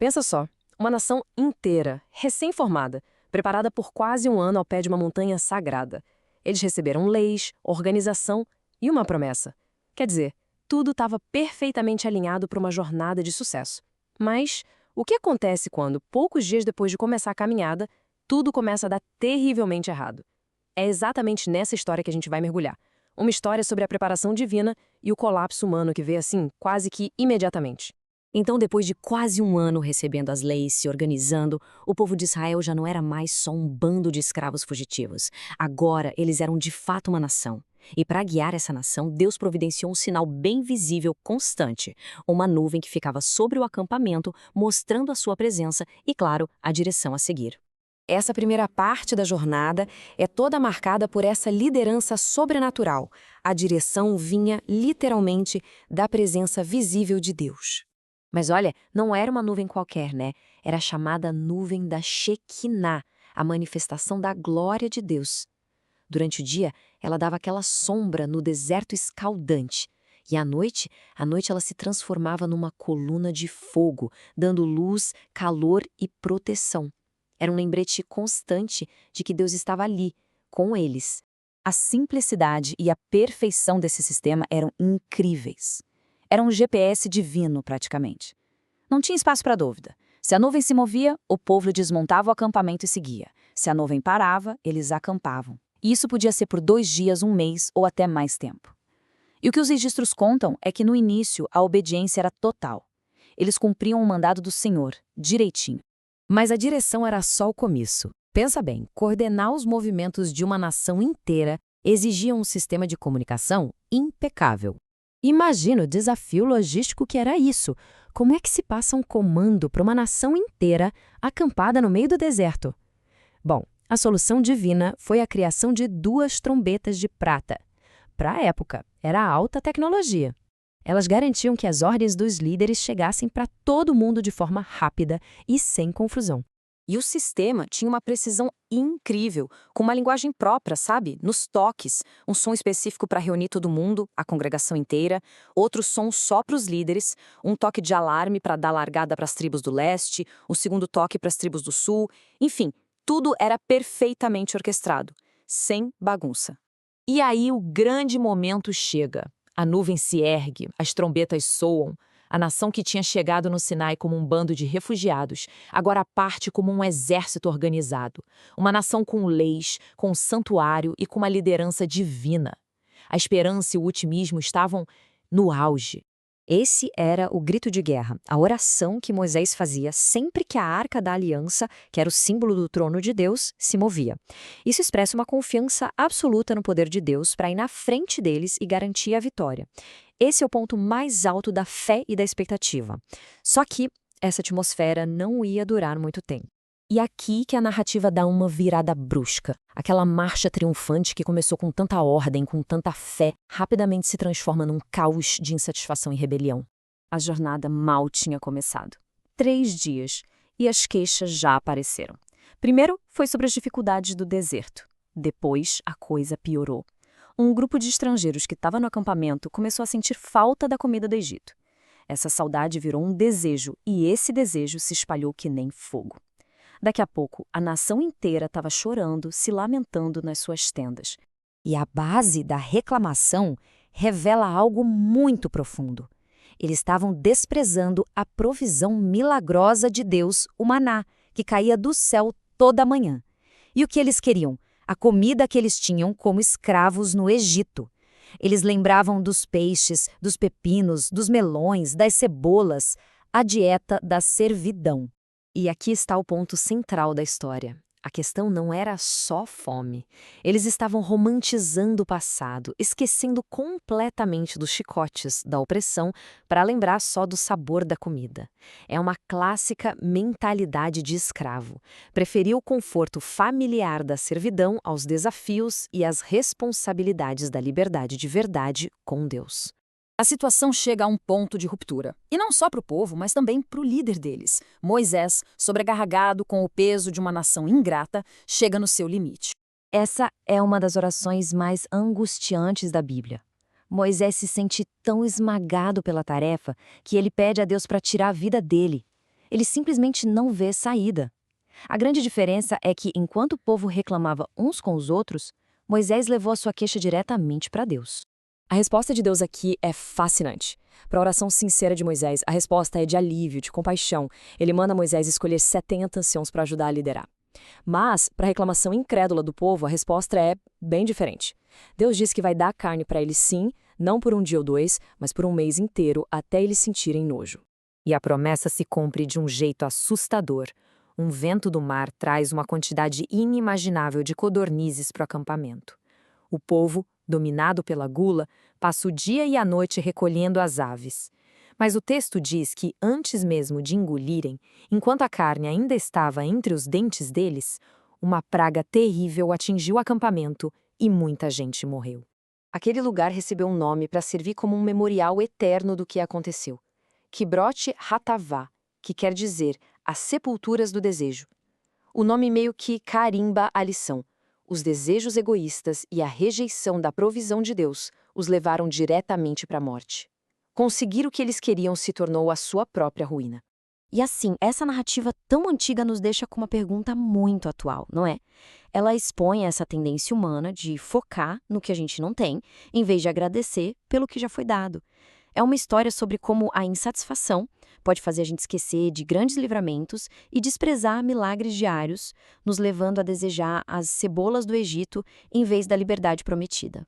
Pensa só, uma nação inteira, recém-formada, preparada por quase um ano ao pé de uma montanha sagrada. Eles receberam leis, organização e uma promessa. Quer dizer, tudo estava perfeitamente alinhado para uma jornada de sucesso. Mas o que acontece quando, poucos dias depois de começar a caminhada, tudo começa a dar terrivelmente errado? É exatamente nessa história que a gente vai mergulhar. Uma história sobre a preparação divina e o colapso humano que veio assim, quase que imediatamente. Então, depois de quase um ano recebendo as leis, se organizando, o povo de Israel já não era mais só um bando de escravos fugitivos. Agora, eles eram de fato uma nação. E para guiar essa nação, Deus providenciou um sinal bem visível, constante. Uma nuvem que ficava sobre o acampamento, mostrando a sua presença e, claro, a direção a seguir. Essa primeira parte da jornada é toda marcada por essa liderança sobrenatural. A direção vinha, literalmente, da presença visível de Deus. Mas olha, não era uma nuvem qualquer, né? Era a chamada nuvem da Shekinah, a manifestação da glória de Deus. Durante o dia, ela dava aquela sombra no deserto escaldante. E à noite ela se transformava numa coluna de fogo, dando luz, calor e proteção. Era um lembrete constante de que Deus estava ali, com eles. A simplicidade e a perfeição desse sistema eram incríveis. Era um GPS divino, praticamente. Não tinha espaço para dúvida. Se a nuvem se movia, o povo desmontava o acampamento e seguia. Se a nuvem parava, eles acampavam. E isso podia ser por 2 dias, 1 mês ou até mais tempo. E o que os registros contam é que no início a obediência era total. Eles cumpriam o mandado do Senhor, direitinho. Mas a direção era só o começo. Pensa bem, coordenar os movimentos de uma nação inteira exigia um sistema de comunicação impecável. Imagina o desafio logístico que era isso. Como é que se passa um comando para uma nação inteira acampada no meio do deserto? Bom, a solução divina foi a criação de 2 trombetas de prata. Para a época, era alta tecnologia. Elas garantiam que as ordens dos líderes chegassem para todo mundo de forma rápida e sem confusão. E o sistema tinha uma precisão incrível, com uma linguagem própria, sabe? Nos toques, um som específico para reunir todo mundo, a congregação inteira, outro som só para os líderes, um toque de alarme para dar largada para as tribos do leste, o segundo toque para as tribos do sul, enfim, tudo era perfeitamente orquestrado, sem bagunça. E aí o grande momento chega. A nuvem se ergue, as trombetas soam. A nação que tinha chegado no Sinai como um bando de refugiados, agora parte como um exército organizado. Uma nação com leis, com um santuário e com uma liderança divina. A esperança e o otimismo estavam no auge. Esse era o grito de guerra, a oração que Moisés fazia sempre que a Arca da Aliança, que era o símbolo do trono de Deus, se movia. Isso expressa uma confiança absoluta no poder de Deus para ir na frente deles e garantir a vitória. Esse é o ponto mais alto da fé e da expectativa. Só que essa atmosfera não ia durar muito tempo. E aqui que a narrativa dá uma virada brusca. Aquela marcha triunfante que começou com tanta ordem, com tanta fé, rapidamente se transforma num caos de insatisfação e rebelião. A jornada mal tinha começado. 3 dias, e as queixas já apareceram. Primeiro foi sobre as dificuldades do deserto. Depois, a coisa piorou. Um grupo de estrangeiros que estava no acampamento começou a sentir falta da comida do Egito. Essa saudade virou um desejo, e esse desejo se espalhou que nem fogo. Daqui a pouco, a nação inteira estava chorando, se lamentando nas suas tendas. E a base da reclamação revela algo muito profundo. Eles estavam desprezando a provisão milagrosa de Deus, o maná, que caía do céu toda manhã. E o que eles queriam? A comida que eles tinham como escravos no Egito. Eles lembravam dos peixes, dos pepinos, dos melões, das cebolas, a dieta da servidão. E aqui está o ponto central da história. A questão não era só fome. Eles estavam romantizando o passado, esquecendo completamente dos chicotes, da opressão, para lembrar só do sabor da comida. É uma clássica mentalidade de escravo. Preferiu o conforto familiar da servidão aos desafios e às responsabilidades da liberdade de verdade com Deus. A situação chega a um ponto de ruptura. E não só para o povo, mas também para o líder deles. Moisés, sobrecarregado com o peso de uma nação ingrata, chega no seu limite. Essa é uma das orações mais angustiantes da Bíblia. Moisés se sente tão esmagado pela tarefa que ele pede a Deus para tirar a vida dele. Ele simplesmente não vê saída. A grande diferença é que, enquanto o povo reclamava uns com os outros, Moisés levou a sua queixa diretamente para Deus. A resposta de Deus aqui é fascinante. Para a oração sincera de Moisés, a resposta é de alívio, de compaixão. Ele manda Moisés escolher 70 anciãos para ajudar a liderar. Mas, para a reclamação incrédula do povo, a resposta é bem diferente. Deus diz que vai dar carne para eles sim, não por um dia ou dois, mas por um mês inteiro, até eles sentirem nojo. E a promessa se cumpre de um jeito assustador. Um vento do mar traz uma quantidade inimaginável de codornizes para o acampamento. O povo, dominado pela gula, passa o dia e a noite recolhendo as aves. Mas o texto diz que, antes mesmo de engolirem, enquanto a carne ainda estava entre os dentes deles, uma praga terrível atingiu o acampamento e muita gente morreu. Aquele lugar recebeu um nome para servir como um memorial eterno do que aconteceu. Kibrot Hatavá, que quer dizer as sepulturas do desejo. O nome meio que carimba a lição. Os desejos egoístas e a rejeição da provisão de Deus os levaram diretamente para a morte. Conseguir o que eles queriam se tornou a sua própria ruína. E assim, essa narrativa tão antiga nos deixa com uma pergunta muito atual, não é? Ela expõe essa tendência humana de focar no que a gente não tem, em vez de agradecer pelo que já foi dado. É uma história sobre como a insatisfação pode fazer a gente esquecer de grandes livramentos e desprezar milagres diários, nos levando a desejar as cebolas do Egito em vez da liberdade prometida.